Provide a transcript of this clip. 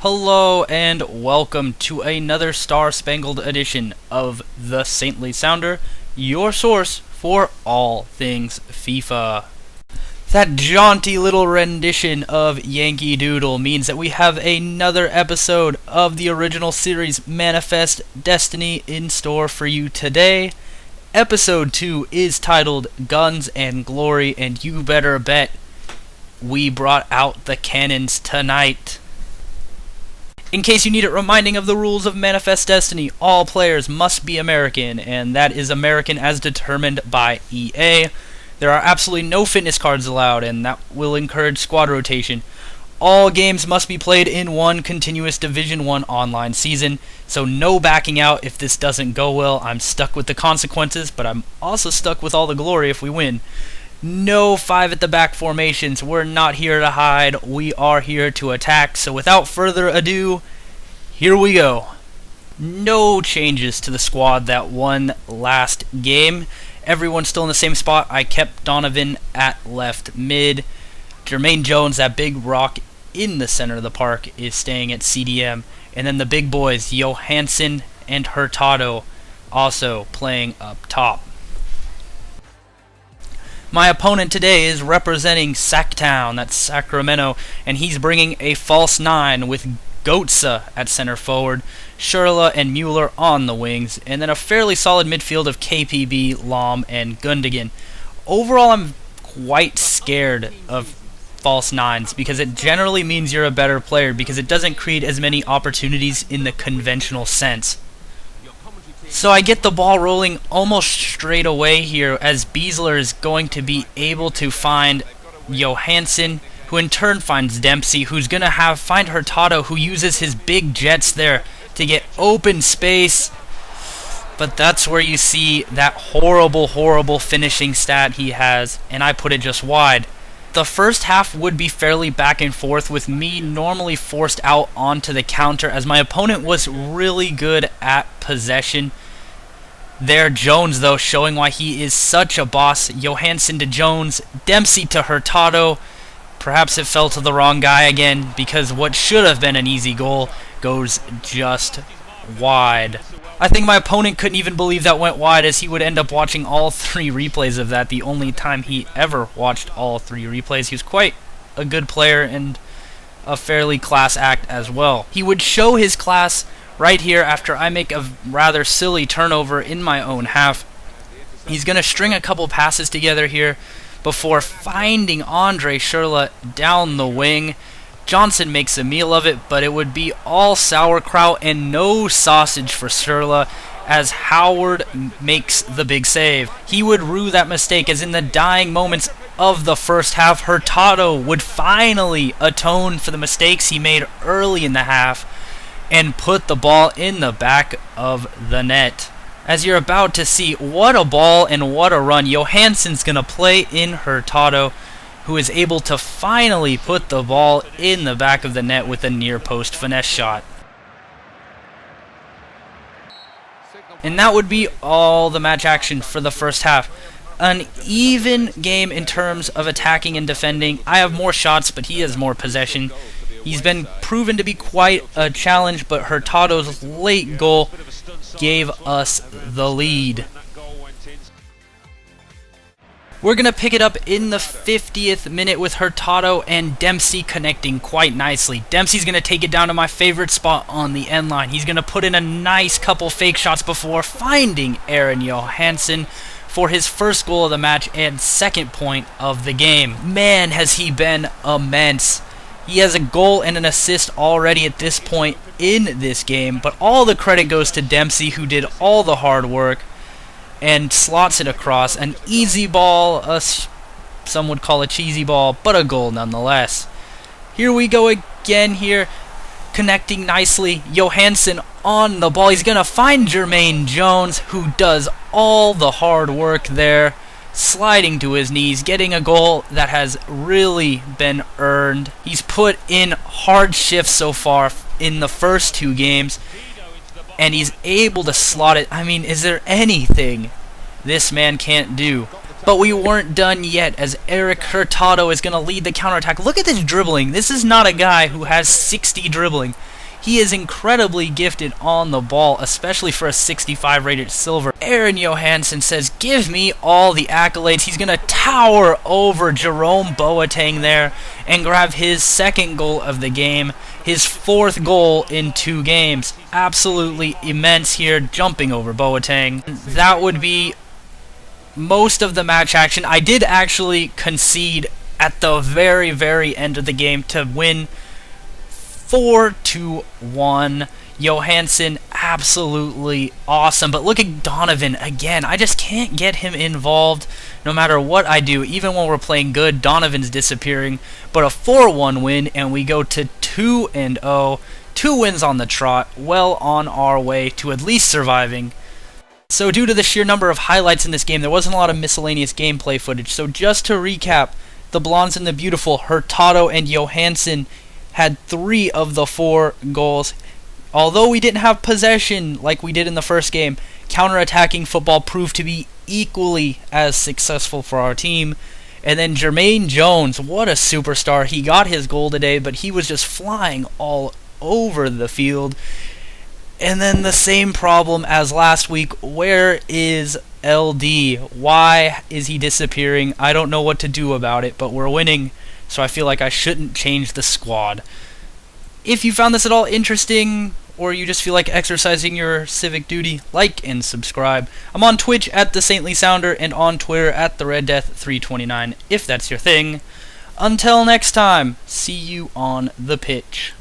Hello and welcome to another star-spangled edition of the Saintly Sounder, your source for all things FIFA. That jaunty little rendition of Yankee Doodle means that we have another episode of the original series Manifest Destiny in store for you today. Episode 2 is titled Guns and Glory, and you better bet we brought out the cannons tonight. In case you need it reminding of the rules of Manifest Destiny, all players must be American, and that is American as determined by EA. There are absolutely no fitness cards allowed, and that will encourage squad rotation. All games must be played in one continuous Division 1 online season, so no backing out if this doesn't go well. I'm stuck with the consequences, but I'm also stuck with all the glory if we win. No 5 at the back formations. We're not here to hide. We are here to attack. So without further ado, here we go. No changes to the squad that won last game. Everyone's still in the same spot. I kept Donovan at left mid. Jermaine Jones, that big rock in the center of the park, is staying at CDM. And then the big boys, Johansson and Hurtado, also playing up top. My opponent today is representing Sacktown, that's Sacramento, and he's bringing a false 9 with Goetze at center forward, Schürrle and Mueller on the wings, and then a fairly solid midfield of KPB, Lahm, and Gundogan. Overall, I'm quite scared of false 9s because it generally means you're a better player because it doesn't create as many opportunities in the conventional sense. So I get the ball rolling almost straight away here as Beasler is going to be able to find Johansson, who in turn finds Dempsey, who's going to find Hurtado, who uses his big jets there to get open space. But that's where you see that horrible finishing stat he has, and I put it just wide. The first half would be fairly back and forth, with me normally forced out onto the counter as my opponent was really good at possession. There, Jones, though, showing why he is such a boss. Johansson to Jones, Dempsey to Hurtado. Perhaps it fell to the wrong guy again because what should have been an easy goal goes just wide. I think my opponent couldn't even believe that went wide, as he would end up watching all 3 replays of that, the only time he ever watched all 3 replays. He was quite a good player and a fairly class act as well. He would show his class right here after I make a rather silly turnover in my own half. He's going to string a couple passes together here before finding Andre Schürrle down the wing. Johnson makes a meal of it, but it would be all sauerkraut and no sausage for Schürrle as Howard makes the big save. He would rue that mistake, as in the dying moments of the first half, Hurtado would finally atone for the mistakes he made early in the half and put the ball in the back of the net. As you're about to see, what a ball and what a run. Johansson's going to play in Hurtado, who is able to finally put the ball in the back of the net with a near post finesse shot. And that would be all the match action for the first half. An even game in terms of attacking and defending. I have more shots, but he has more possession. He's been proven to be quite a challenge, but Hurtado's late goal gave us the lead. We're going to pick it up in the 50th minute with Hurtado and Dempsey connecting quite nicely. Dempsey's going to take it down to my favorite spot on the end line. He's going to put in a nice couple fake shots before finding Aaron Johansson for his first goal of the match and second point of the game. Man, has he been immense. He has a goal and an assist already at this point in this game, but all the credit goes to Dempsey, who did all the hard work and slots it across. An easy ball, some would call a cheesy ball, but a goal nonetheless. Here we go again here, connecting nicely. Johansson on the ball. He's going to find Jermaine Jones, who does all the hard work there, sliding to his knees, getting a goal that has really been earned. He's put in hard shifts so far in the first 2 games, and he's able to slot it. I mean, is there anything this man can't do? But we weren't done yet, as Eric Hurtado is going to lead the counterattack. Look at this dribbling. This is not a guy who has 60 dribbling. He is incredibly gifted on the ball, especially for a 65 rated silver. Aaron Johansson says, give me all the accolades. He's going to tower over Jerome Boateng there and grab his second goal of the game, his fourth goal in 2 games. Absolutely immense here, jumping over Boateng. That would be most of the match action. I did actually concede at the very, very end of the game to win 4-1. Johansson, absolutely awesome. But look at Donovan again. I just can't get him involved no matter what I do. Even when we're playing good, Donovan's disappearing. But a 4-1 win, and we go to 2-0. 2 wins on the trot. Well on our way to at least surviving. So due to the sheer number of highlights in this game, there wasn't a lot of miscellaneous gameplay footage. So just to recap, the Blondes and the Beautiful, Hurtado and Johansson, had 3 of the 4 goals. Although we didn't have possession like we did in the first game, counter-attacking football proved to be equally as successful for our team. And then Jermaine Jones, what a superstar. He got his goal today, but he was just flying all over the field. And then the same problem as last week. Where is LD? Why is he disappearing? I don't know what to do about it, but we're winning, so I feel like I shouldn't change the squad. If you found this at all interesting, or you just feel like exercising your civic duty, like and subscribe. I'm on Twitch at the Saintly Sounder and on Twitter at the Red Death 329, if that's your thing. Until next time, see you on the pitch.